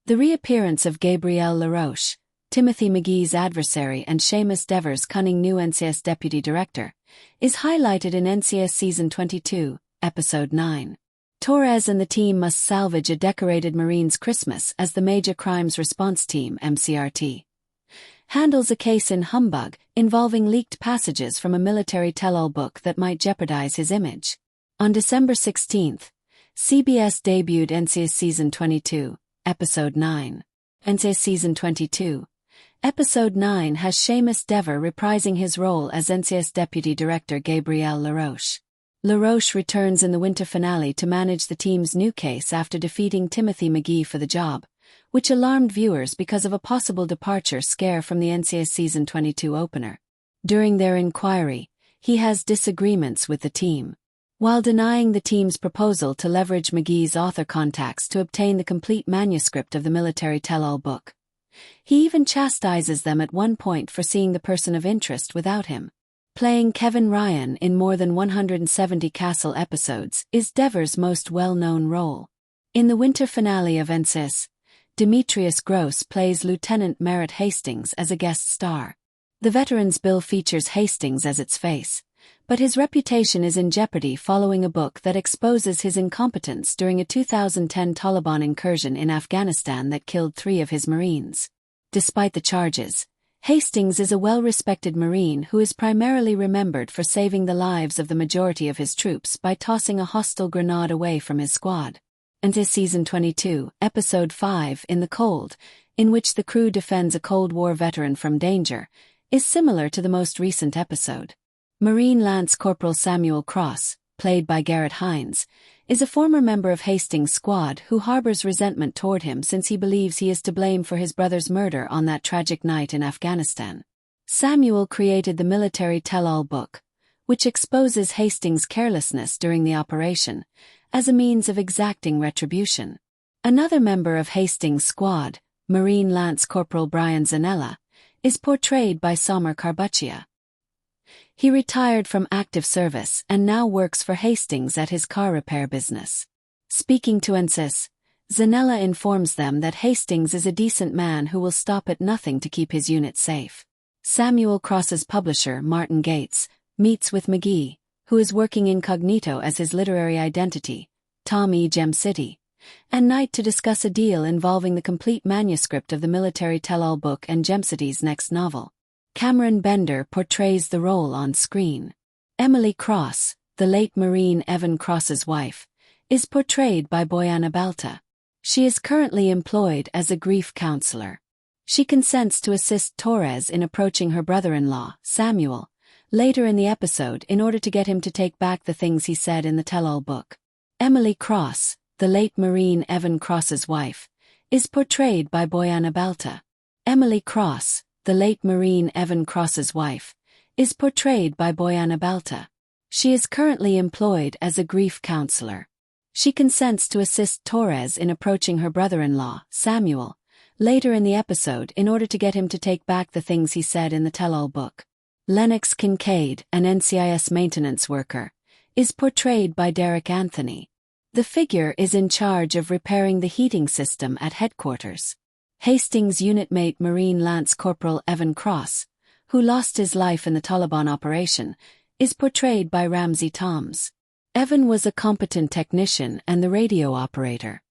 The reappearance of Gabrielle LaRoche, Timothy McGee's adversary and Seamus Dever's cunning new NCIS deputy director, is highlighted in NCIS Season 22, Episode 9. Torres and the team must salvage a decorated Marines' Christmas as the Major Crimes Response Team (MCRT) handles a case in Humbug involving leaked passages from a military tell-all book that might jeopardize his image. On December 16, CBS debuted NCIS Season 22, Episode 9. NCIS Season 22, Episode 9 has Seamus Dever reprising his role as NCIS Deputy Director Gabrielle LaRoche. LaRoche returns in the winter finale to manage the team's new case after defeating Timothy McGee for the job, which alarmed viewers because of a possible departure scare from the NCIS Season 22 opener. During their inquiry, he has disagreements with the team. While denying the team's proposal to leverage McGee's author contacts to obtain the complete manuscript of the military tell-all book, he even chastises them at one point for seeing the person of interest without him. Playing Kevin Ryan in more than 170 Castle episodes is Dever's most well-known role. In the winter finale of NCIS, Demetrius Gross plays Lieutenant Merritt Hastings as a guest star. The veteran's bill features Hastings as its face, but his reputation is in jeopardy following a book that exposes his incompetence during a 2010 Taliban incursion in Afghanistan that killed 3 of his Marines. Despite the charges, Hastings is a well-respected Marine who is primarily remembered for saving the lives of the majority of his troops by tossing a hostile grenade away from his squad. NCIS Season 22, Episode 5 In the Cold, in which the crew defends a Cold War veteran from danger, is similar to the most recent episode. Marine Lance Corporal Samuel Cross, played by Garrett Hines, is a former member of Hastings' squad who harbors resentment toward him since he believes he is to blame for his brother's murder on that tragic night in Afghanistan. Samuel created the military tell-all book, which exposes Hastings' carelessness during the operation, as a means of exacting retribution. Another member of Hastings' squad, Marine Lance Corporal Brian Zanella, is portrayed by Samar Karbuchia. He retired from active service and now works for Hastings at his car repair business. Speaking to NCIS, Zanella informs them that Hastings is a decent man who will stop at nothing to keep his unit safe. Samuel Cross's publisher, Martin Gates, meets with McGee, who is working incognito as his literary identity, Tom E. Gem City, and Knight to discuss a deal involving the complete manuscript of the military tell-all book and Gem City's next novel. Cameron Bender portrays the role on screen. Emily Cross, the late Marine Evan Cross's wife, is portrayed by Boyana Balta. She is currently employed as a grief counselor. She consents to assist Torres in approaching her brother-in-law, Samuel, later in the episode in order to get him to take back the things he said in the tell-all book. Emily Cross, the late Marine Evan Cross's wife, is portrayed by Boyana Balta. Emily Cross, the late Marine Evan Cross's wife, is portrayed by Boyana Balta. She is currently employed as a grief counselor. She consents to assist Torres in approaching her brother-in-law, Samuel, later in the episode in order to get him to take back the things he said in the tell-all book. Lennox Kincaid, an NCIS maintenance worker, is portrayed by Derek Anthony. The figure is in charge of repairing the heating system at headquarters. Hastings' unit mate Marine Lance Corporal Evan Cross, who lost his life in the Taliban operation, is portrayed by Ramsey Toms. Evan was a competent technician and the radio operator.